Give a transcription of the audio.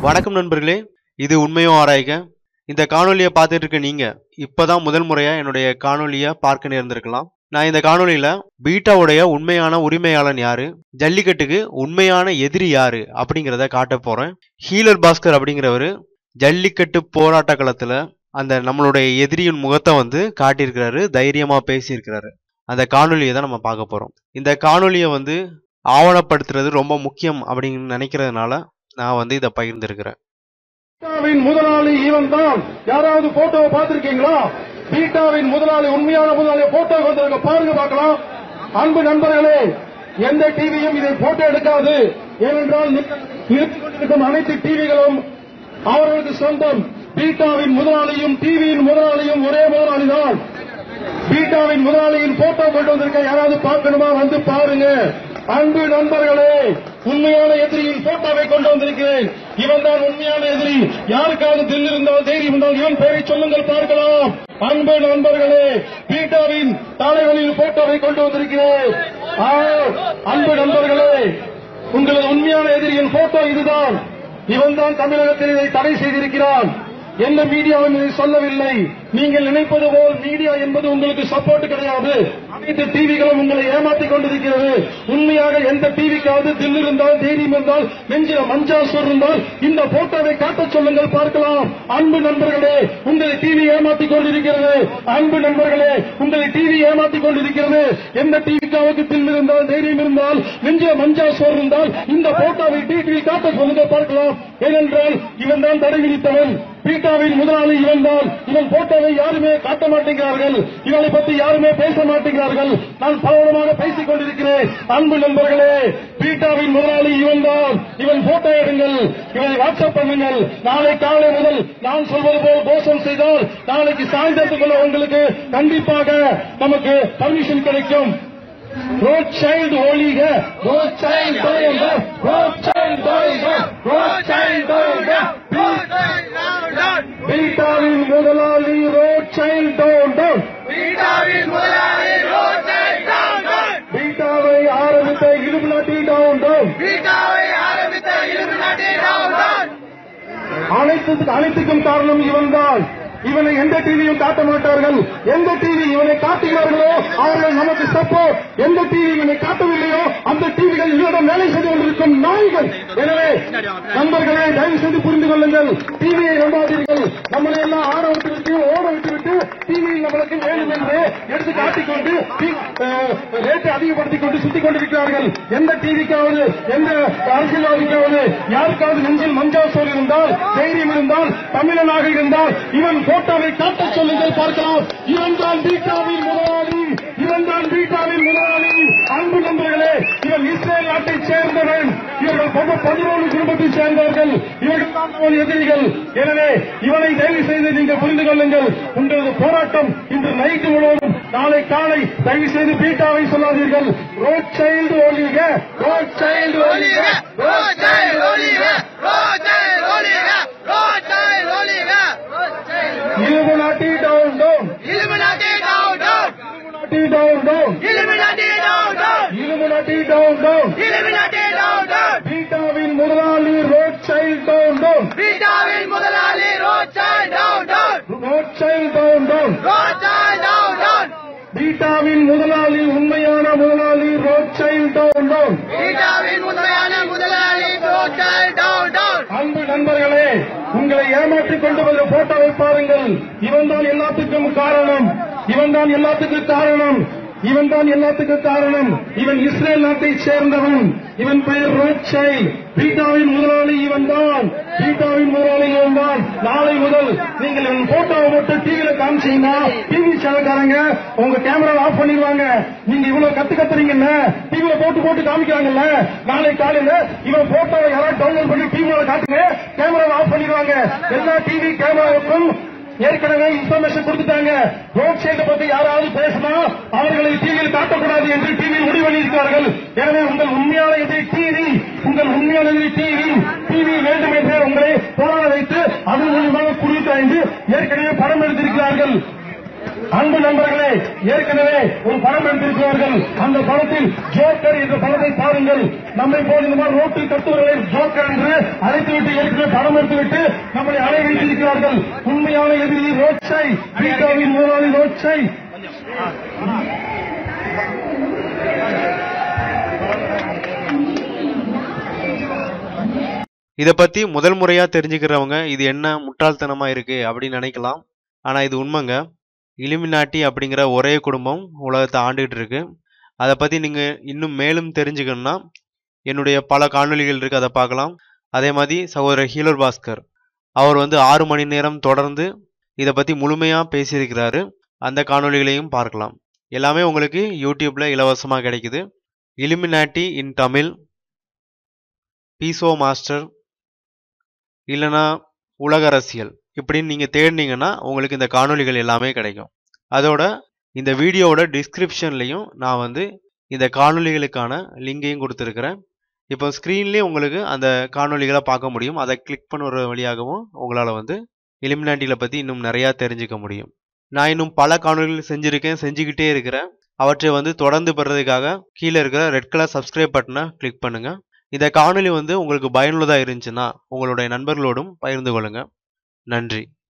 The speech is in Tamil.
வணக்கம் நண்பர்களே, இது உண்மையோ ஆராய்க. இந்த காணொலியை பார்த்துட்டு இருக்க நீங்க இப்பதான் முதல் முறையா என்னுடைய காணொலியை பார்க்க நேர்ந்திருக்கலாம். நான் இந்த காணொலியில பீட்டாவுடைய உண்மையான உரிமையாளன் யாரு, ஜல்லிக்கட்டுக்கு உண்மையான எதிரி யாரு அப்படிங்கிறத காட்ட போறேன். ஹீலர் பாஸ்கர் அப்படிங்கிறவரு ஜல்லிக்கட்டு போராட்ட களத்துல அந்த நம்மளுடைய எதிரியின் முகத்தை காட்டியிருக்கிறாரு, தைரியமா பேசியிருக்கிறாரு. அந்த காணொலியை தான் நம்ம பார்க்க போறோம். இந்த காணொலியை ஆவணப்படுத்துறது ரொம்ப முக்கியம் அப்படின்னு நினைக்கிறதுனால நான் இதை பகிர்ந்திருக்கிறேன். பீட்டாவின் முதலாளி இவன் தான். யாராவது போட்டோவை பார்த்திருக்கீங்களா? பீட்டாவின் முதலாளி, உண்மையான முதலாளி போட்டோ வந்திருக்க பாருங்க, பார்க்கலாம். அன்பு நண்பர்களே, எந்த டிவியும் இதை போட்டோ எடுக்காது. ஏனென்றால் நிறுத்திக் கொண்டிருக்கும் அனைத்து டிவிகளும் அவர்களுக்கு சொந்தம். பீட்டாவின் முதலாளியும் டிவியின் முதலாளியும் ஒரே முதலாளி தான். பீட்டாவின் முதலாளியின் போட்டோ கொண்டு வந்திருக்க யாராவது பார்க்கணுமா? வந்து பாருங்க. அன்பு நண்பர்களே, உண்மையான எதிரியின் போட்டோவை கொண்டு வந்திருக்கிறேன். இவன் தான் உண்மையான எதிரி. யாருக்காவது தில் இருந்தால், தைரியம் இருந்தால் இவன் பெயரை சொல்லுங்கள், பார்க்கலாம். அன்பு நண்பர்களே, பீட்டாவின் தலைவனின் போட்டோவை கொண்டு வந்திருக்கிறேன். அன்பு நண்பர்களே, உங்களது உண்மையான எதிரியின் போட்டோ இதுதான். இவன் தான் தமிழகத்தில் இதை தடை செய்திருக்கிறான். எந்த மீடியாவும் இதை சொல்லவில்லை. நீங்கள் நினைப்பது போல் மீடியா என்பது உங்களுக்கு சப்போர்ட் கிடையாது. அனைத்து டிவிகளும் உங்களை ஏமாற்றிக் கொண்டிருக்கிறது. உண்மையாக எந்த டிவிக்காவது தில் இருந்தால், தைரியம் இருந்தால், நெஞ்சில மஞ்சாசூர் இருந்தால் இந்த போட்டோவை காட்டச் சொல்லுங்கள், பார்க்கலாம். அன்பு நண்பர்களே, உங்களை டிவி ஏமாற்றிக் கொண்டிருக்கிறது. அன்பு நண்பர்களே, உங்களை டிவி ஏமாற்றிக் கொண்டிருக்கிறது. எந்த டிவிக்காவது தில் இருந்தால், தைரியம் இருந்தால், நெஞ்சில மஞ்சாசூர் இருந்தால் இந்த போட்டோவை டிவி காட்ட சொல்லுங்கள், பார்க்கலாம். ஏனென்றால் இவன் தான் தடை விதித்தவன். பீட்டாவின் முதலாளி இவன் தான். இவன் போட்டோவை யாருமே காட்ட மாட்டேங்கிறார்கள். இவனை பற்றி யாருமே பேச மாட்டேங்கிறார்கள். நான் பலவரமாக பேசிக் கொண்டிருக்கிறேன். அன்பு நண்பர்களே, பீட்டாவின் முதலாளி இவன் தான். இவன் போட்டோ எடுங்கள், இவனை வாட்ஸ்அப் பண்ணுங்கள். நாளை காலை முதல் நான் சொல்வது போல் கோஷம் செய்தால் நாளைக்கு சாயந்தரத்துக்குள்ள உங்களுக்கு கண்டிப்பாக நமக்கு பர்மிஷன் கிடைக்கும். ரோட் சைல்டு ஒழிக, ரோட் சைல்டு ஒழிக, ரோட் சைல்டு ஒழிக, ரோட் சைல்டு ஒழிக. பீட்டாவின் முதலாளி ரோட் சைல்டு டவுன். பீட்டாவின் முதலாளி ரோட் சைல்டு டவுன். பீட்டாவை ஆரம்பித்த இலுமினாட்டி டவுன். பீட்டாவை ஆரம்பித்த இலுமினாட்டி டவுன். அனைத்துக்கும் காரணம் இவன் தான். இவனை எந்த டிவியும் காட்ட மாட்டார்கள். எந்த டிவி இவனை காட்டுகிறார்களோ அவர்கள் நமக்கு சப்போர்ட். எந்த டிவி இவனை காட்டவில்லையோ அந்த டிவிகள் இவரிடம் வேலை செய்து கொண்டிருக்கும் நாய்கள். எனவே நண்பர்களே, தயவு செய்து புரிந்து கொள்ளுங்கள். டிவியை நம்பாதீர்கள். நம்மளை எல்லாம் ஆட விட்டுவிட்டு ஓட விட்டுவிட்டு டிவியில் நம்மளுக்கு வேணும் என்று எடுத்து காட்டிக்கொண்டு ரேட்டை அதிகப்படுத்திக் கொண்டு சுத்திக் கொண்டிருக்கிறார்கள். எந்த டிவிக்காவது, எந்த அரசியல்வாதிக்காவது, யாருக்காவது நெஞ்சில் மஞ்சாசோர் இருந்தால், தைரியம் இருந்தால், தமிழனாக இருந்தால் இவன் போட்டோவை காட்டச் சொல்லுங்கள், பார்க்கலாம். இவன் தான் பீட்டாவின் முதலாளி. இவன் தான் பீட்டாவின் முதலாளி. அன்பு நண்பர்களே, இவன் இஸ்ரேல் நாட்டை சேர்ந்தவன். இவர்கள் 11 குடும்பத்தை சேர்ந்தவர்கள். இவர்கள் தான் எதிரிகள். எனவே இவனை தயவு செய்து நீங்கள் புரிந்து கொள்ளுங்கள். உங்களது போராட்டம் இன்று நைட்டு முழுவதும், நாளை காலை தயவு செய்து பீட்டாவை சொல்லாதீர்கள். ரோட் சைல்டு ஒழிக, ரோட் சைல்டு ஒழிக, ரோட் சைல்டு ஒழிக, ரோட் சைல்டு ஒழிக, ரோட் சைல்டு ஒழிக. Illuminati down down. Illuminati down down. Illuminati down down. Illuminati down down. Illuminati down down. Illuminati down down. பீட்டாவின் முதலாளி ரோட் சைல்டு டவுன் டவுன். பீட்டாவின் முதலாளி Rothschild down down. Rothschild down down. Rothschild down down. பீட்டாவின் முதலாளி, உண்மையான முதலாளி ரோட் சைல்டு டவுன் டவுன். பீட்டாவின் உண்மையான முதலாளி ரோட் சைல்டு டவுன் டவுன். அன்பு நண்பர்களே, உங்களை ஏமாற்றிக் கொண்டு வந்த போட்டோவை பாருங்கள். இவன் தான் எல்லாத்துக்கும் காரணம். இவன் தான் எல்லாத்துக்கும் காரணம். இவன் தான் எல்லாத்துக்கும் காரணம். இவன் இஸ்ரேல் நாட்டை சேர்ந்தவன். இவன் பெயர் ரோட் சைல்டு. பீட்டாவின் முதலாளி இவன் தான். பீட்டாவின் முதலாளி இவன் தான். நாளை முதல் நீங்கள் இவன் போட்டோவை மட்டும் டிவியில காமிச்சீங்கன்னா டிவி சேனல்காரங்க உங்க கேமரா ஆஃப் பண்ணிடுவாங்க. நீங்க இவ்வளவு கத்துறீங்கல்ல, டிவியில போட்டு காமிக்கிறாங்கல்ல, நாளை காலையில இவன் போட்டோவை யாராவது டவுன்லோட் பண்ணி டிவியில காட்டுங்க, கேமரா ஆஃப் பண்ணிடுவாங்க. எல்லா டிவி கேமராவுக்கும் ஏற்கனவே இன்ஃபர்மேஷன் கொடுத்துட்டாங்க. ரோட் சைடு பத்தி யாராவது பேசினா அவர்களை டிவியில் காட்டக்கூடாது என்று டிவியில் முடிவு பண்ணியிருக்கிறார்கள். எனவே உங்கள் உண்மையான எதிரி டிவி, உங்கள் உண்மையான எதிரி டிவி வேண்டும் என்று உங்களை போராட வைத்து அதன் மூலமாக குறித்து ஏற்கனவே படம் எடுத்திருக்கிறார்கள். அன்பு நண்பர்களே, ஏற்கனவே ஒரு படம் எடுத்திருக்கிறார்கள். அந்த படத்தில் ஜோக்கர் என்ற படத்தை பாருங்கள். நம்மை போல் இந்த மாதிரி ரோட்டில் கத்துவர்களை ஜோக்கர் என்று அழைத்துவிட்டு ஏற்கனவே படம் எடுத்துவிட்டு நம்மளை அலை வைத்திருக்கிறார்கள். உண்மையான எதிரி ரோட்சை, பீட்டாவின் முதலாளி ரோட்சை. இதை பத்தி முதல் முறையா தெரிஞ்சுக்கிறவங்க இது என்ன முட்டாள்தனமா இருக்கு அப்படின்னு நினைக்கலாம். ஆனா இது உண்மைங்க. இலுமினாட்டி அப்படிங்கிற ஒரே குடும்பம் உலகத்தை ஆண்டுகிட்டு இருக்கு. அதை பத்தி நீங்க இன்னும் மேலும் தெரிஞ்சுக்கணும்னா என்னுடைய பல காணொளிகள் இருக்கு, அதை பார்க்கலாம். அதே மாதிரி சகோதரர் ஹீலர் பாஸ்கர் அவர் 6 மணி நேரம் தொடர்ந்து இதை பத்தி முழுமையா பேசியிருக்கிறாரு. அந்த காணொளிகளையும் பார்க்கலாம். எல்லாமே உங்களுக்கு யூடியூப்ல இலவசமா கிடைக்குது. இலுமினாட்டி இன் தமிழ், பீசோ மாஸ்டர் இல்லைனா உலக அரசியல் இப்படின்னு நீங்கள் தேடினீங்கன்னா உங்களுக்கு இந்த காணொளிகள் எல்லாமே கிடைக்கும். அதோட இந்த வீடியோவோட டிஸ்கிரிப்ஷன்லையும் நான் இந்த காணொளிகளுக்கான லிங்கையும் கொடுத்துருக்கிறேன். இப்போ ஸ்க்ரீன்லேயே உங்களுக்கு அந்த காணொளிகளை பார்க்க முடியும். அதை கிளிக் பண்ணுற வழியாகவும் உங்களால் இலுமினாட்டிகளை பற்றி இன்னும் நிறையா தெரிஞ்சுக்க முடியும். நான் இன்னும் பல காணொளிகள் செஞ்சுக்கிட்டே இருக்கிறேன். அவற்றை தொடர்ந்து பெறதுக்காக கீழே இருக்கிற ரெட் கலர் சப்ஸ்கிரைப் பட்டனை கிளிக் பண்ணுங்கள். இந்த காணொளி உங்களுக்கு பயனுள்ளதாக இருந்துச்சுன்னா உங்களுடைய நண்பர்களோடும் பகிர்ந்து கொள்ளுங்க. நன்றி.